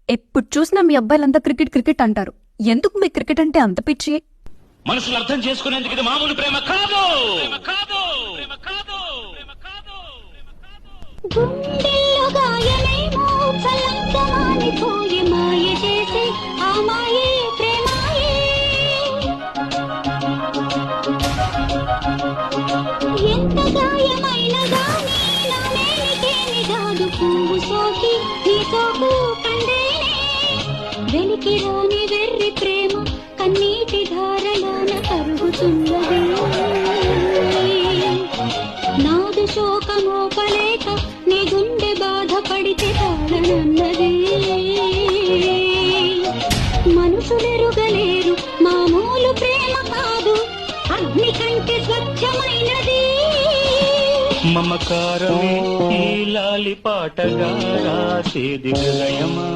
ఎప్పుడు చూసినా మీ అబ్బాయిలంతా cricket cricket అంటారు. ఎందుకు మీ క్రికెట్ అంటే అంత పిచ్చి? మనసులు అర్థం చేసుకునేందుకు ఇది మామూలు ప్రేమ కాదు. గుండెల్లో గాయమేమో చల్లంగా మానిపోయే మాయ చేసే ఆ మాయే ప్రేమాయే. ఎంత గాయమైన గానీ నా మేనికేమి కాదు. పువ్వు సోకి నీ సోకు కందేనే. వెలికి రాని వెర్రి ప్రేమ కన్నీటి ధారలోన కరుగుతున్నది. నాదు శోకమోపలేక నీ గుండె బాధపడితే తాళనన్నది. మనుషులెరుగలేరు మామూలు ప్రేమ కాదు, అగ్ని కంటే స్వచ్ఛమైనది. మమకారమే ఈ లాలి పాటగా రాసేది హృదయమా.